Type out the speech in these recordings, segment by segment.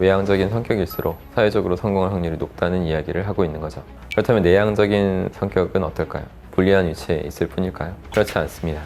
외향적인 성격일수록 사회적으로 성공할 확률이 높다는 이야기를 하고 있는 거죠. 그렇다면 내향적인 성격은 어떨까요? 불리한 위치에 있을 뿐일까요? 그렇지 않습니다.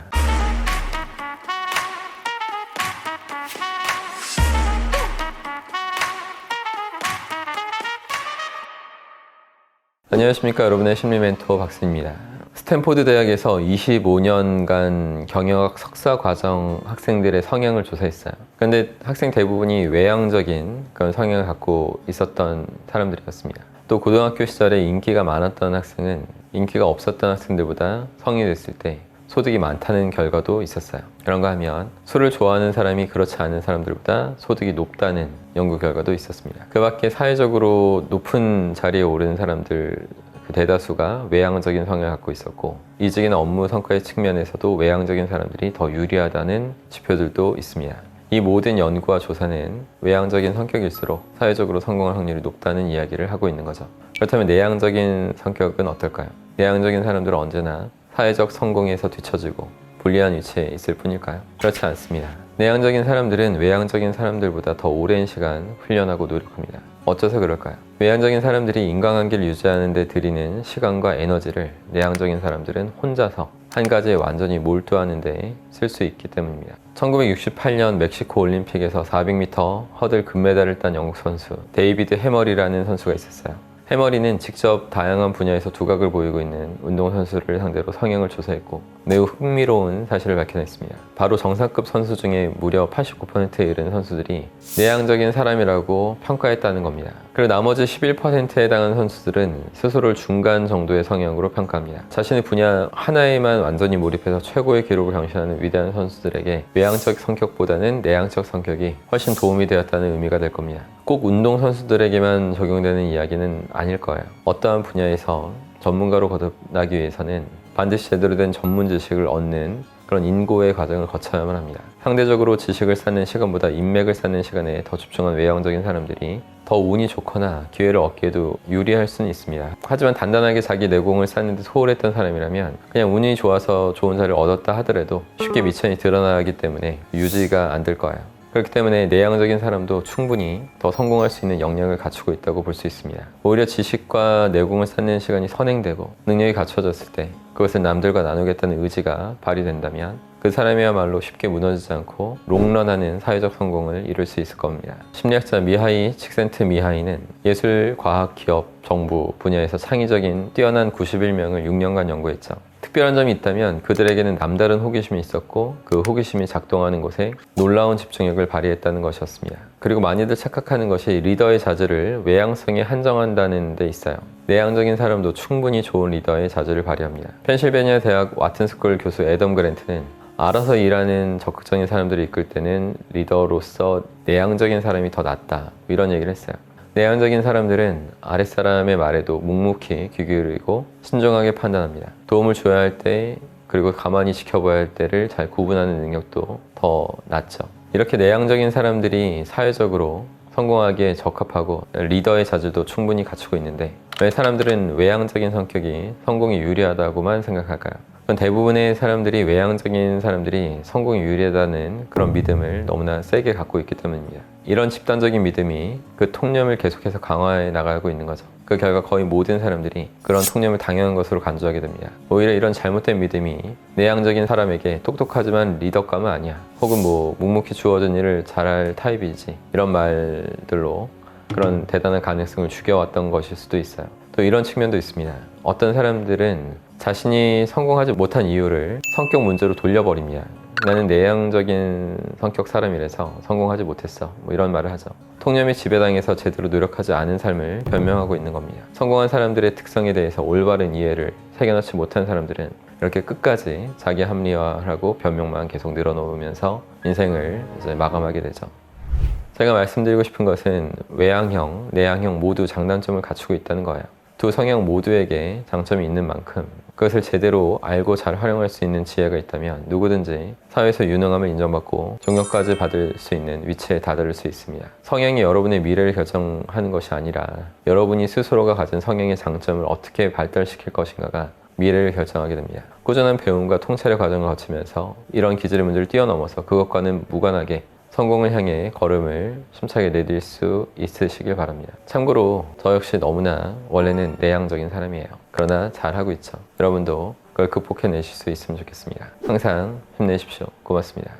안녕하십니까, 여러분의 심리 멘토 박수입니다. 스탠포드 대학에서 25년간 경영학 석사 과정 학생들의 성향을 조사했어요. 그런데 학생 대부분이 외향적인 그런 성향을 갖고 있었던 사람들이었습니다. 또 고등학교 시절에 인기가 많았던 학생은 인기가 없었던 학생들보다 성인이 됐을 때 소득이 많다는 결과도 있었어요. 그런가 하면 술을 좋아하는 사람이 그렇지 않은 사람들보다 소득이 높다는 연구 결과도 있었습니다. 그 밖에 사회적으로 높은 자리에 오른 사람들 그 대다수가 외향적인 성향을 갖고 있었고, 이직이나 업무 성과의 측면에서도 외향적인 사람들이 더 유리하다는 지표들도 있습니다. 이 모든 연구와 조사는 외향적인 성격일수록 사회적으로 성공할 확률이 높다는 이야기를 하고 있는 거죠. 그렇다면 내향적인 성격은 어떨까요? 내향적인 사람들은 언제나 사회적 성공에서 뒤처지고 불리한 위치에 있을 뿐일까요? 그렇지 않습니다. 내향적인 사람들은 외향적인 사람들보다 더 오랜 시간 훈련하고 노력합니다. 어째서 그럴까요? 외향적인 사람들이 인간관계를 유지하는 데 들이는 시간과 에너지를 내향적인 사람들은 혼자서 한 가지에 완전히 몰두하는 데 쓸 수 있기 때문입니다. 1968년 멕시코 올림픽에서 400m 허들 금메달을 딴 영국 선수 데이비드 해머리라는 선수가 있었어요. 해머리는 직접 다양한 분야에서 두각을 보이고 있는 운동선수를 상대로 성향을 조사했고 매우 흥미로운 사실을 밝혀냈습니다. 바로 정상급 선수 중에 무려 89%에 이르는 선수들이 내향적인 사람이라고 평가했다는 겁니다. 그리고 나머지 11%에 해당하는 선수들은 스스로를 중간 정도의 성향으로 평가합니다. 자신의 분야 하나에만 완전히 몰입해서 최고의 기록을 경신하는 위대한 선수들에게 외향적 성격보다는 내향적 성격이 훨씬 도움이 되었다는 의미가 될 겁니다. 꼭 운동선수들에게만 적용되는 이야기는 아닐 거예요. 어떠한 분야에서 전문가로 거듭나기 위해서는 반드시 제대로 된 전문 지식을 얻는 그런 인고의 과정을 거쳐야만 합니다. 상대적으로 지식을 쌓는 시간보다 인맥을 쌓는 시간에 더 집중한 외향적인 사람들이 더 운이 좋거나 기회를 얻기에도 유리할 수는 있습니다. 하지만 단단하게 자기 내공을 쌓는 데 소홀했던 사람이라면 그냥 운이 좋아서 좋은 자리를 얻었다 하더라도 쉽게 미천이 드러나기 때문에 유지가 안 될 거예요. 그렇기 때문에 내향적인 사람도 충분히 더 성공할 수 있는 역량을 갖추고 있다고 볼 수 있습니다. 오히려 지식과 내공을 쌓는 시간이 선행되고 능력이 갖춰졌을 때 그것을 남들과 나누겠다는 의지가 발휘된다면 그 사람이야말로 쉽게 무너지지 않고 롱런하는 사회적 성공을 이룰 수 있을 겁니다. 심리학자 미하이 칙센트미하이는 예술, 과학, 기업, 정부 분야에서 창의적인 뛰어난 91명을 6년간 연구했죠. 특별한 점이 있다면 그들에게는 남다른 호기심이 있었고 그 호기심이 작동하는 곳에 놀라운 집중력을 발휘했다는 것이었습니다. 그리고 많이들 착각하는 것이 리더의 자질을 외향성에 한정한다는 데 있어요. 내향적인 사람도 충분히 좋은 리더의 자질을 발휘합니다. 펜실베니아 대학 와튼스쿨 교수 애덤 그랜트는 알아서 일하는 적극적인 사람들을 이끌 때는 리더로서 내향적인 사람이 더 낫다, 이런 얘기를 했어요. 내향적인 사람들은 아랫사람의 말에도 묵묵히 귀 기울이고 신중하게 판단합니다. 도움을 줘야 할 때 그리고 가만히 지켜봐야 할 때를 잘 구분하는 능력도 더 낮죠. 이렇게 내향적인 사람들이 사회적으로 성공하기에 적합하고 리더의 자질도 충분히 갖추고 있는데 왜 사람들은 외향적인 성격이 성공에 유리하다고만 생각할까요? 그건 대부분의 사람들이 외향적인 사람들이 성공에 유리하다는 그런 믿음을 너무나 세게 갖고 있기 때문입니다. 이런 집단적인 믿음이 그 통념을 계속해서 강화해 나가고 있는 거죠. 그 결과 거의 모든 사람들이 그런 통념을 당연한 것으로 간주하게 됩니다. 오히려 이런 잘못된 믿음이 내향적인 사람에게 똑똑하지만 리더감은 아니야, 혹은 묵묵히 주어진 일을 잘할 타입이지, 이런 말들로 그런 대단한 가능성을 죽여왔던 것일 수도 있어요. 또 이런 측면도 있습니다. 어떤 사람들은 자신이 성공하지 못한 이유를 성격 문제로 돌려버립니다. 나는 내향적인 성격 사람이라서 성공하지 못했어, 이런 말을 하죠. 통념에 지배당해서 제대로 노력하지 않은 삶을 변명하고 있는 겁니다. 성공한 사람들의 특성에 대해서 올바른 이해를 새겨놓지 못한 사람들은 이렇게 끝까지 자기 합리화하고 변명만 계속 늘어놓으면서 인생을 이제 마감하게 되죠. 제가 말씀드리고 싶은 것은 외향형, 내향형 모두 장단점을 갖추고 있다는 거예요. 두 성향 모두에게 장점이 있는 만큼 그것을 제대로 알고 잘 활용할 수 있는 지혜가 있다면 누구든지 사회에서 유능함을 인정받고 존경까지 받을 수 있는 위치에 다다를 수 있습니다. 성향이 여러분의 미래를 결정하는 것이 아니라 여러분이 스스로가 가진 성향의 장점을 어떻게 발달시킬 것인가가 미래를 결정하게 됩니다. 꾸준한 배움과 통찰의 과정을 거치면서 이런 기질의 문제를 뛰어넘어서 그것과는 무관하게 성공을 향해 걸음을 힘차게 내딜 수 있으시길 바랍니다. 참고로 저 역시 너무나 원래는 내향적인 사람이에요. 그러나 잘하고 있죠. 여러분도 그걸 극복해내실 수 있으면 좋겠습니다. 항상 힘내십시오. 고맙습니다.